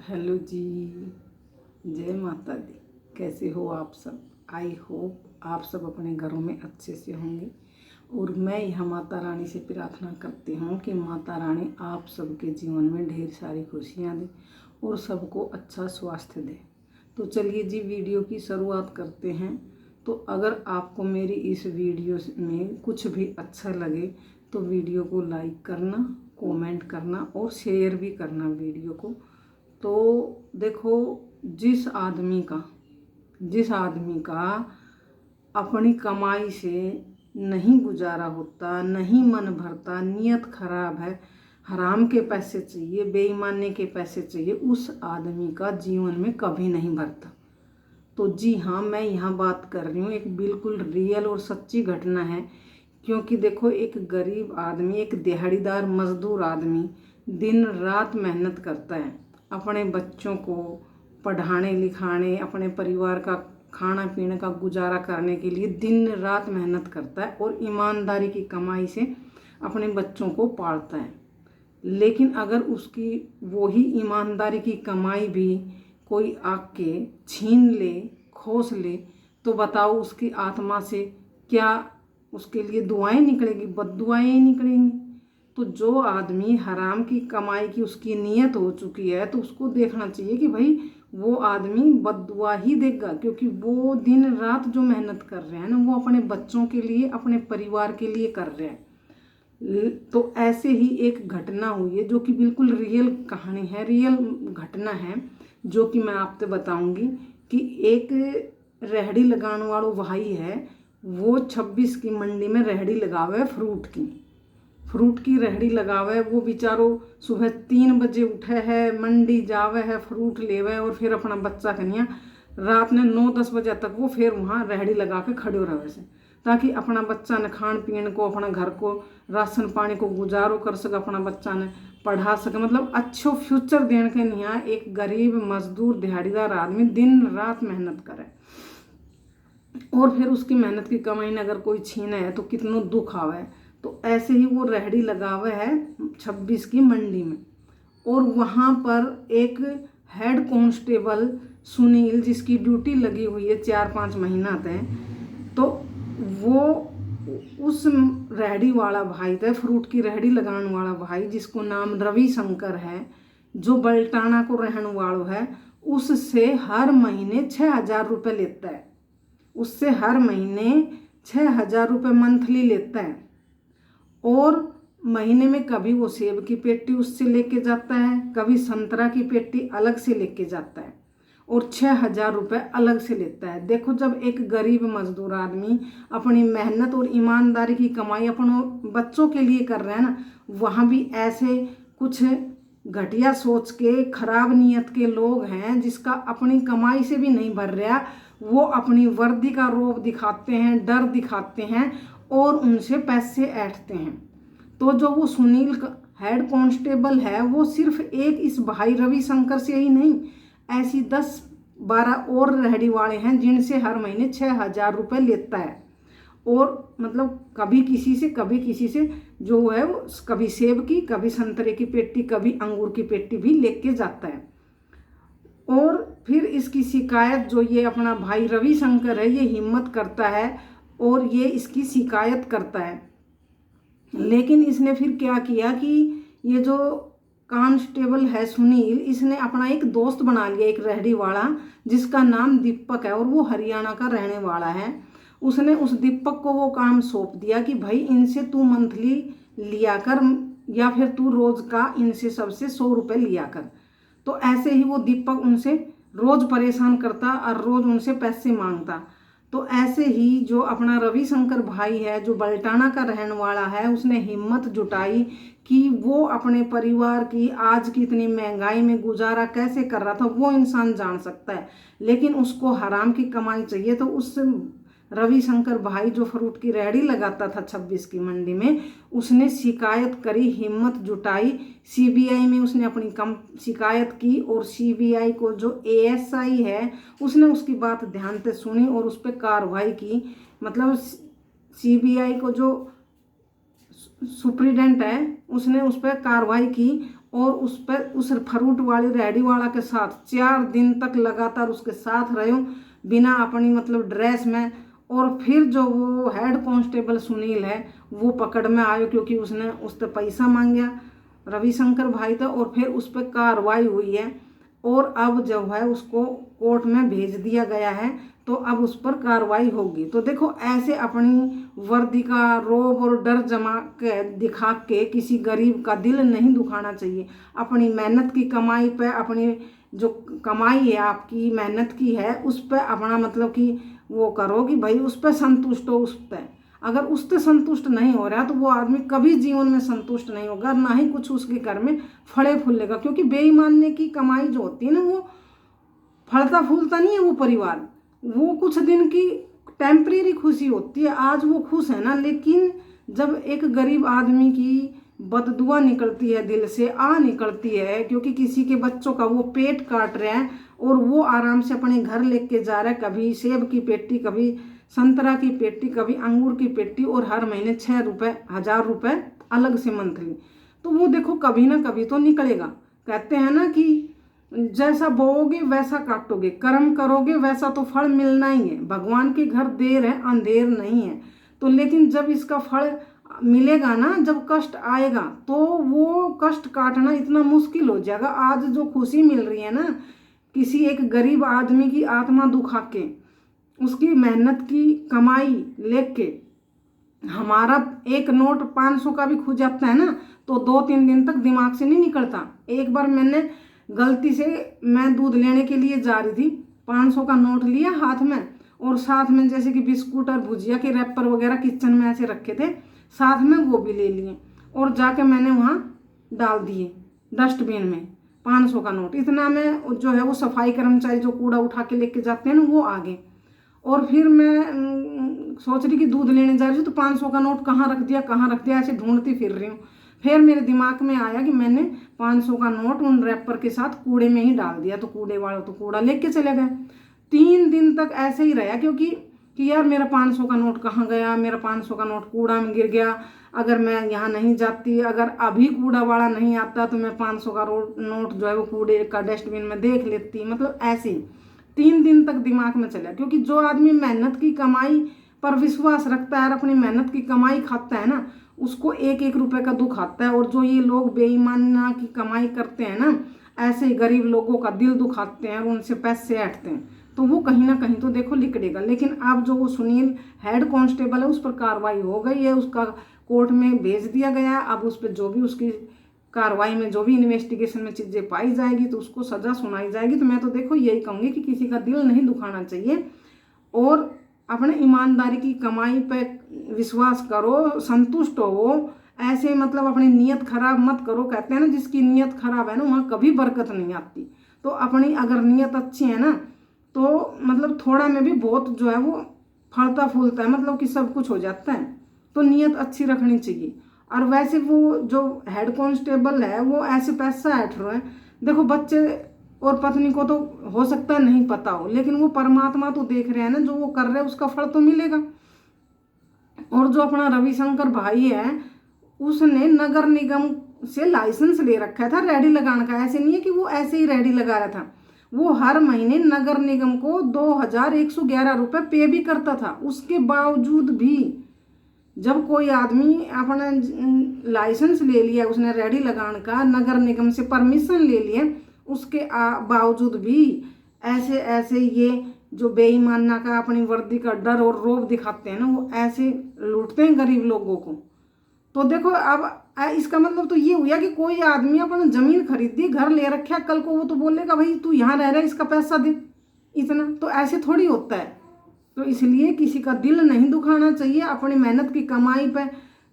Hello जी। जय माता दी। कैसे हो आप सब? आई होप आप सब अपने घरों में अच्छे से होंगे। और मैं यह माता रानी से प्रार्थना करती हूँ कि माता रानी आप सबके जीवन में ढेर सारी खुशियाँ दे और सबको अच्छा स्वास्थ्य दे। तो चलिए जी, वीडियो की शुरुआत करते हैं। तो अगर आपको मेरी इस वीडियो में कुछ भी अच्छा लगे तो वीडियो को लाइक करना, कमेंट करना और शेयर भी करना वीडियो को। तो देखो, जिस आदमी का अपनी कमाई से नहीं गुजारा होता, नहीं मन भरता, नीयत खराब है, हराम के पैसे चाहिए, बेईमानी के पैसे चाहिए, उस आदमी का जीवन में कभी नहीं भरता। तो जी हाँ, मैं यहाँ बात कर रही हूँ, एक बिल्कुल रियल और सच्ची घटना है। क्योंकि देखो, एक गरीब आदमी, एक दिहाड़ीदार मजदूर आदमी दिन रात मेहनत करता है अपने बच्चों को पढ़ाने लिखाने, अपने परिवार का खाना पीने का गुजारा करने के लिए दिन रात मेहनत करता है और ईमानदारी की कमाई से अपने बच्चों को पालता है। लेकिन अगर उसकी वही ईमानदारी की कमाई भी कोई आके छीन ले, खोस ले, तो बताओ उसकी आत्मा से क्या उसके लिए दुआएं निकलेगी? बद्दुआएं ही निकलेंगी। तो जो आदमी हराम की कमाई की उसकी नीयत हो चुकी है, तो उसको देखना चाहिए कि भाई वो आदमी बद्दुआ ही देगा, क्योंकि वो दिन रात जो मेहनत कर रहे हैं ना, वो अपने बच्चों के लिए, अपने परिवार के लिए कर रहे हैं। तो ऐसे ही एक घटना हुई है जो कि बिल्कुल रियल कहानी है, रियल घटना है, जो कि मैं आपसे बताऊंगी। कि एक रेहड़ी लगाने वाला भाई है, वो 26 की मंडी में रेहड़ी लगावे, फ्रूट की रेहड़ी लगावे। वो बेचारो सुबह 3 बजे उठे है, मंडी जावे है, फ्रूट लेवे और फिर अपना बच्चा कन्या रात ने 9-10 बजे तक वो फिर वहाँ रेहड़ी लगा के खड़े रहे से, ताकि अपना बच्चा ने खान पीन को, अपना घर को, राशन पानी को गुजारो कर सके, अपना बच्चा ने पढ़ा सके, मतलब अच्छो फ्यूचर देने के लिए एक गरीब मजदूर दिहाड़ीदार आदमी दिन रात मेहनत करे। और फिर उसकी मेहनत की कमाई ने अगर कोई छीने है तो कितनो दुख आवे। तो ऐसे ही वो रेहड़ी लगावे है 26 की मंडी में। और वहाँ पर एक हेड कांस्टेबल सुनील, जिसकी ड्यूटी लगी हुई है 4-5 महीना तक, तो वो उस रेहड़ी वाला भाई थे, फ्रूट की रेहड़ी लगाने वाला भाई, जिसको नाम रवि शंकर है, जो बल्टाना को रहने वालों है, उससे हर महीने 6,000 रुपये लेता है। उससे हर महीने 6,000 रुपये मंथली लेता है। और महीने में कभी वो सेब की पेटी उससे लेके जाता है, कभी संतरा की पेटी अलग से लेके जाता है, और 6,000 रुपये अलग से लेता है। देखो, जब एक गरीब मजदूर आदमी अपनी मेहनत और ईमानदारी की कमाई अपनों बच्चों के लिए कर रहे हैं ना, वहाँ भी ऐसे कुछ घटिया सोच के, खराब नीयत के लोग हैं, जिसका अपनी कमाई से भी नहीं भर रहा, वो अपनी वर्दी का रोब दिखाते हैं, डर दिखाते हैं और उनसे पैसे ऐंठते हैं। तो जो वो सुनील हेड कांस्टेबल है, वो सिर्फ एक इस भाई रवि शंकर से ही नहीं, ऐसी 10-12 और रेहड़ी वाले हैं जिनसे हर महीने 6,000 रुपये लेता है। और मतलब कभी किसी से जो है, वो कभी सेब की, कभी संतरे की पेटी, कभी अंगूर की पेटी भी लेके जाता है। और फिर इसकी शिकायत जो ये अपना भाई रवि शंकर है, ये हिम्मत करता है और ये इसकी शिकायत करता है। लेकिन इसने फिर क्या किया कि ये जो कांस्टेबल है सुनील, इसने अपना एक दोस्त बना लिया, एक रेहड़ी वाला, जिसका नाम दीपक है और वो हरियाणा का रहने वाला है। उसने उस दीपक को वो काम सौंप दिया कि भाई इनसे तू मंथली लिया कर, या फिर तू रोज का इनसे सबसे 100 रुपये लिया कर। तो ऐसे ही वो दीपक उनसे रोज परेशान करता और रोज उनसे पैसे मांगता। तो ऐसे ही जो अपना रवि शंकर भाई है, जो बल्टाना का रहने वाला है, उसने हिम्मत जुटाई कि वो अपने परिवार की आज की इतनी महंगाई में गुजारा कैसे कर रहा था, वो इंसान जान सकता है। लेकिन उसको हराम की कमाई चाहिए, तो उस रवि शंकर भाई जो फ्रूट की रेहड़ी लगाता था 26 की मंडी में, उसने शिकायत करी, हिम्मत जुटाई, सीबीआई में उसने अपनी कम शिकायत की। और सीबीआई को जो एएसआई है, उसने उसकी बात ध्यान से सुनी और उस पर कार्रवाई की। मतलब सीबीआई को जो सुप्रीडेंट है, उसने उस पर कार्रवाई की और उस पर उस फ्रूट वाले रेडी वाला के साथ 4 दिन तक लगातार उसके साथ रहे हूँ बिना अपनी मतलब ड्रेस में। और फिर जो वो हेड कांस्टेबल सुनील है वो पकड़ में आयो, क्योंकि उसने उस पर पैसा मांगा रविशंकर भाई था, और फिर उस पर कार्रवाई हुई है। और अब जो है उसको कोर्ट में भेज दिया गया है, तो अब उस पर कार्रवाई होगी। तो देखो ऐसे अपनी वर्दी का रोब और डर जमा के दिखा के किसी गरीब का दिल नहीं दुखाना चाहिए। अपनी मेहनत की कमाई पे, अपनी जो कमाई है आपकी मेहनत की है उस पर अपना मतलब कि वो करो कि भाई उस पर संतुष्ट हो। उस पर अगर उससे संतुष्ट नहीं हो रहा तो वो आदमी कभी जीवन में संतुष्ट नहीं होगा, ना ही कुछ उसके घर में फले फूलेगा। क्योंकि बेईमानी की कमाई जो होती है ना वो फलता फूलता नहीं है। वो परिवार वो कुछ दिन की टेम्परेरी खुशी होती है, आज वो खुश है ना, लेकिन जब एक गरीब आदमी की बददुआ निकलती है, दिल से निकलती है, क्योंकि किसी के बच्चों का वो पेट काट रहे हैं और वो आराम से अपने घर लेके जा रहा है, कभी सेब की पेटी, कभी संतरा की पेटी, कभी अंगूर की पेटी, और हर महीने 6 रुपये 1000 रुपये अलग से मंथली। तो वो देखो कभी ना कभी तो निकलेगा। कहते हैं ना कि जैसा बोओगे वैसा काटोगे, कर्म करोगे वैसा तो फल मिलना ही है। भगवान के घर देर है अंधेर नहीं है। तो लेकिन जब इसका फल मिलेगा ना, जब कष्ट आएगा तो वो कष्ट काटना इतना मुश्किल हो जाएगा। आज जो खुशी मिल रही है ना किसी एक गरीब आदमी की आत्मा दुखा के, उसकी मेहनत की कमाई लेके, हमारा एक नोट 500 का भी खो जाता है ना तो 2-3 दिन तक दिमाग से नहीं निकलता। एक बार मैंने गलती से, मैं दूध लेने के लिए जा रही थी, 500 का नोट लिया हाथ में, और साथ में जैसे कि बिस्कुट और भुजिया के रैपर वगैरह किचन में ऐसे रखे थे, साथ में वो भी ले लिए और जाके मैंने वहाँ डाल दिए डस्टबिन में 500 का नोट। इतना में जो है वो सफाई कर्मचारी जो कूड़ा उठा के लेके जाते हैं ना वो आ गए। और फिर मैं सोच रही कि दूध लेने जा रही हूँ तो 500 का नोट कहाँ रख दिया ऐसे ढूंढती फिर रही हूँ। फिर मेरे दिमाग में आया कि मैंने 500 का नोट उन रैपर के साथ कूड़े में ही डाल दिया, तो कूड़े वाला तो कूड़ा लेके चले गए। 3 दिन तक ऐसे ही रहा, क्योंकि कि यार मेरा 500 का नोट कहाँ गया, मेरा 500 का नोट कूड़ा में गिर गया, अगर मैं यहाँ नहीं जाती, अगर अभी कूड़ा वाला नहीं आता तो मैं 500 का नोट जो है वो कूड़े का डस्टबिन में देख लेती। मतलब ऐसे 3 दिन तक दिमाग में चला। क्योंकि जो आदमी मेहनत की कमाई पर विश्वास रखता है और अपनी मेहनत की कमाई खाता है ना, उसको 1-1 रुपए का दुख आता है। और जो ये लोग बेईमाना की कमाई करते हैं ना, ऐसे गरीब लोगों का दिल दुखाते हैं और उनसे पैसे ऐंठते हैं, तो वो कहीं ना कहीं तो देखो लिकड़ेगा। लेकिन अब जो वो सुनील हेड कांस्टेबल है उस पर कार्रवाई हो गई है, उसका कोर्ट में भेज दिया गया। अब उस पर जो भी उसकी कार्रवाई में जो भी इन्वेस्टिगेशन में चीज़ें पाई जाएगी तो उसको सज़ा सुनाई जाएगी। तो मैं तो देखो यही कहूँगी कि किसी का दिल नहीं दुखाना चाहिए और अपने ईमानदारी की कमाई पे विश्वास करो, संतुष्ट हो। ऐसे मतलब अपनी नीयत खराब मत करो। कहते हैं ना जिसकी नीयत खराब है ना वहाँ कभी बरकत नहीं आती। तो अपनी अगर नीयत अच्छी है ना तो मतलब थोड़ा में भी बहुत जो है वो फलता फूलता है, मतलब कि सब कुछ हो जाता है। तो नीयत अच्छी रखनी चाहिए। और वैसे वो जो हेड कांस्टेबल है वो ऐसे पैसा ऐंठ रहे हैं। देखो बच्चे और पत्नी को तो हो सकता है नहीं पता हो, लेकिन वो परमात्मा तो देख रहे हैं ना, जो वो कर रहे हैं उसका फल तो मिलेगा। और जो अपना रविशंकर भाई है उसने नगर निगम से लाइसेंस ले रखा था रेडी लगाने का। ऐसे नहीं है कि वो ऐसे ही रेडी लगा रहा था, वो हर महीने नगर निगम को 2111 रुपये पे भी करता था। उसके बावजूद भी जब कोई आदमी अपना लाइसेंस ले लिया, उसने रेडी लगाने का, नगर निगम से परमिशन ले लिया, उसके बावजूद भी ऐसे ऐसे ये जो बेईमाना का अपनी वर्दी का डर और रौब दिखाते हैं ना, वो ऐसे लूटते हैं गरीब लोगों को। तो देखो अब इसका मतलब तो ये हुआ कि कोई आदमी अपना जमीन खरीदी, घर ले रखा, कल को वो तो बोलेगा भाई तू यहाँ रह रहा है इसका पैसा दे इतना। तो ऐसे थोड़ी होता है। तो इसलिए किसी का दिल नहीं दुखाना चाहिए, अपनी मेहनत की कमाई पे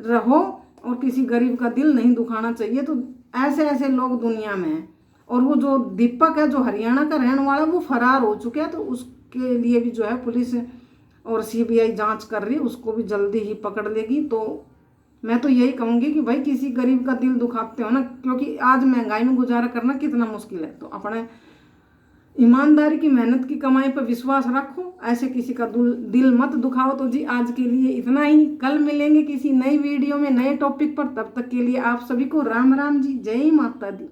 रहो और किसी गरीब का दिल नहीं दुखाना चाहिए। तो ऐसे ऐसे लोग दुनिया में हैं। और वो जो दीपक है जो हरियाणा का रहने वाला वो फरार हो चुका है, तो उसके लिए भी जो है पुलिस और सीबीआई जांच कर रही है, उसको भी जल्दी ही पकड़ लेगी। तो मैं तो यही कहूँगी कि भाई किसी गरीब का दिल दुखाते हो ना, क्योंकि आज महंगाई में गुजारा करना कितना मुश्किल है। तो अपने ईमानदारी की मेहनत की कमाई पर विश्वास रखो, ऐसे किसी का दिल मत दुखाओ। तो जी आज के लिए इतना ही, कल मिलेंगे किसी नई वीडियो में नए टॉपिक पर। तब तक के लिए आप सभी को राम राम जी, जय माता दी।